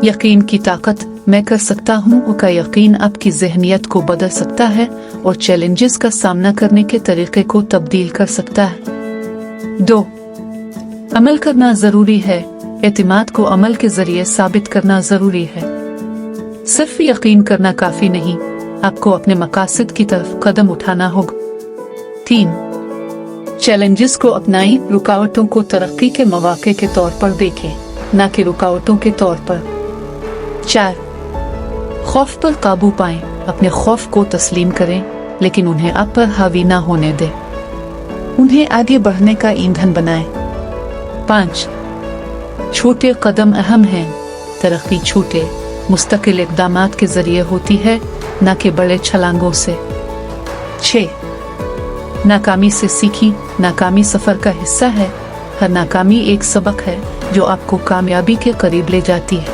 यकीन की ताकत, मैं कर सकता हूँ का यकीन आपकी ज़हनियत को बदल सकता है और चैलेंजेस का सामना करने के तरीके को तब्दील कर सकता है। 2. अमल करना ज़रूरी है। एतिमाद को अमल के ज़रिए साबित करना ज़रूरी है। सिर्फ यकीन करना काफ़ी नहीं, आपको अपने मकासद की तरफ कदम उठाना होगा। 3. चैलेंजेस को अपनाएं, रुकावटों को तरक्की के मौके के तौर पर देखें, न कि रुकावटों के तौर पर। 4. खौफ पर काबू पाएं, अपने खौफ को तस्लीम करें, लेकिन उन्हें आप पर हावी ना होने दें। उन्हें आगे बढ़ने का ईंधन बनाएं। 5. छोटे कदम अहम हैं। तरक्की छोटे मुस्तकिल इक़दामात के जरिए होती है, न कि बड़े छलांगों से। 6. नाकामी से सीखी। नाकामी सफ़र का हिस्सा है। हर नाकामी एक सबक है जो आपको कामयाबी के करीब ले जाती है।